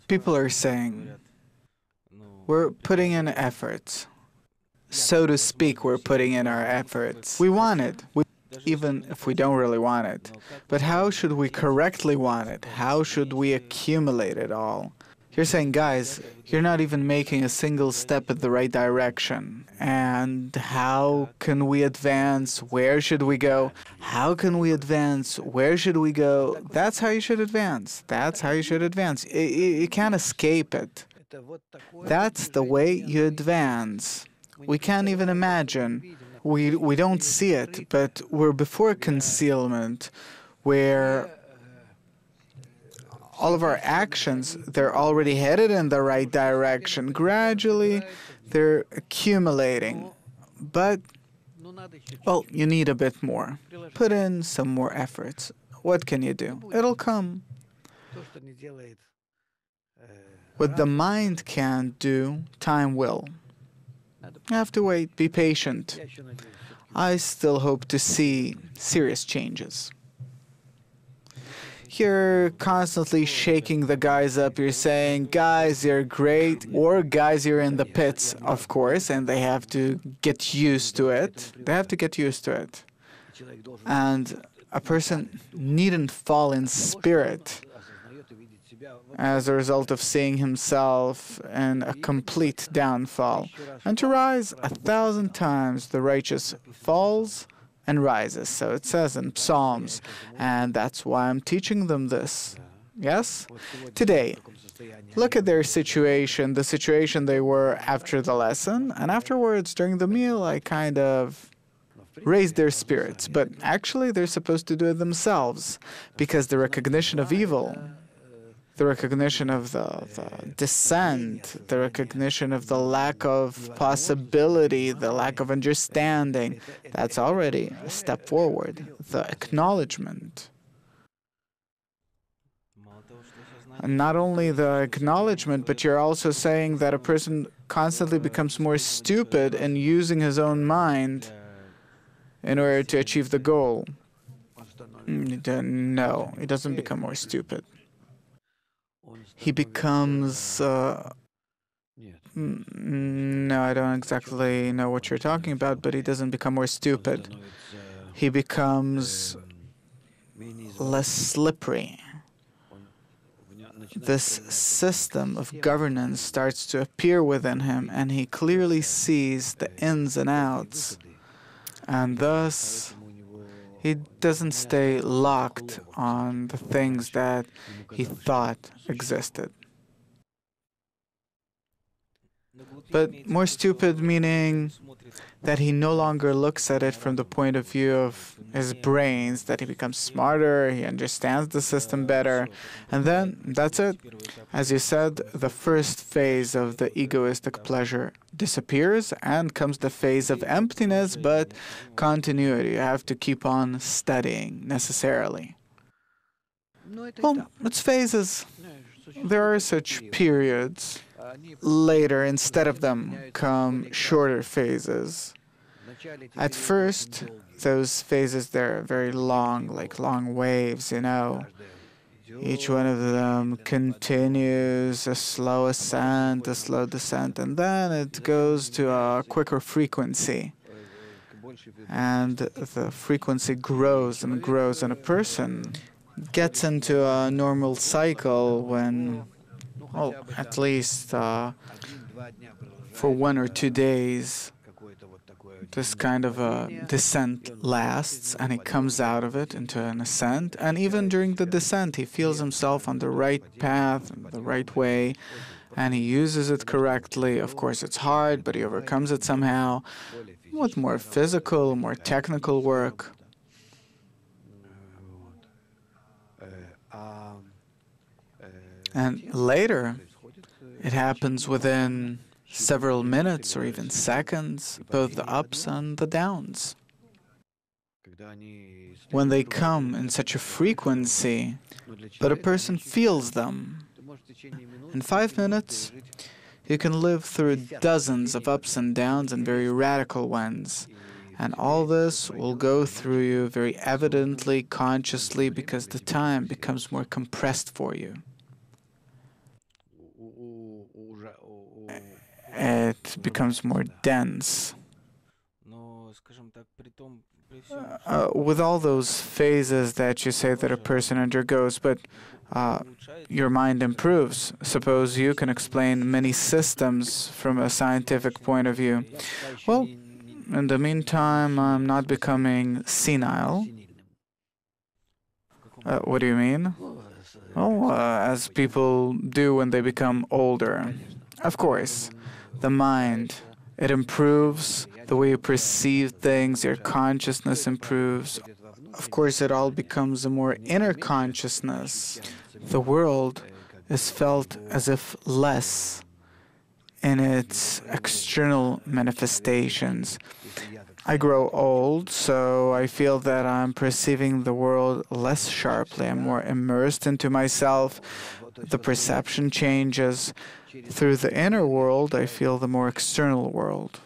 People are saying, we're putting in efforts. So to speak, we're putting in our efforts. We want it, even if we don't really want it. But how should we correctly want it? How should we accumulate it all? You're saying, guys, you're not even making a single step in the right direction. And how can we advance? Where should we go? How can we advance? Where should we go? That's how you should advance. That's how you should advance. You can't escape it. That's the way you advance. We can't even imagine. We don't see it, but we're before concealment, where all of our actions, they're already headed in the right direction. Gradually, they're accumulating. But, well, you need a bit more. Put in some more efforts. What can you do? It'll come. What the mind can't do, time will. You have to wait, be patient. I still hope to see serious changes. You're constantly shaking the guys up. You're saying, guys, you're great. Or guys, you're in the pits, of course, and they have to get used to it. They have to get used to it. And a person needn't fall in spirit as a result of seeing himself in a complete downfall. And to rise 1,000 times, the righteous falls and rises. So it says in Psalms, and that's why I'm teaching them this. Yes? Today, look at their situation, the situation they were after the lesson, and afterwards, during the meal, I kind of raised their spirits. But actually, they're supposed to do it themselves, because the recognition of evil, the recognition of the dissent, the recognition of the lack of possibility, the lack of understanding, that's already a step forward. The acknowledgement. And not only the acknowledgement, but you're also saying that a person constantly becomes more stupid in using his own mind in order to achieve the goal. No, he doesn't become more stupid. He becomes, no, I don't exactly know what you're talking about, but he doesn't become more stupid. He becomes less slippery. This system of governance starts to appear within him, and he clearly sees the ins and outs. And thus, he doesn't stay locked on the things that he thought existed. But more stupid meaning that he no longer looks at it from the point of view of his brains, that he becomes smarter, he understands the system better, and then that's it. As you said, the first phase of the egoistic pleasure disappears and comes the phase of emptiness, but continuity. You have to keep on studying necessarily. Well, it's phases. There are such periods. Later, instead of them, come shorter phases. At first, those phases, they're very long, like long waves, you know. Each one of them continues a slow ascent, a slow descent, and then it goes to a quicker frequency. And the frequency grows and grows, and a person gets into a normal cycle when, well, at least for 1 or 2 days, this kind of a descent lasts, and he comes out of it into an ascent. And even during the descent, he feels himself on the right path, the right way, and he uses it correctly. Of course, it's hard, but he overcomes it somehow with more physical, more technical work. And later, it happens within several minutes or even seconds, both the ups and the downs. When they come in such a frequency, but a person feels them. In 5 minutes, you can live through dozens of ups and downs and very radical ones. And all this will go through you very evidently, consciously, because the time becomes more compressed for you. it becomes more dense. With all those phases that you say that a person undergoes, but your mind improves. Suppose you can explain many systems from a scientific point of view. Well, in the meantime, I'm not becoming senile. What do you mean? Oh, as people do when they become older. Of course, the mind, it improves the way you perceive things, your consciousness improves. Of course, it all becomes a more inner consciousness. The world is felt as if less in its external manifestations. I grow old, so I feel that I'm perceiving the world less sharply. I'm more immersed into myself. The perception changes. Through the inner world, I feel the more external world.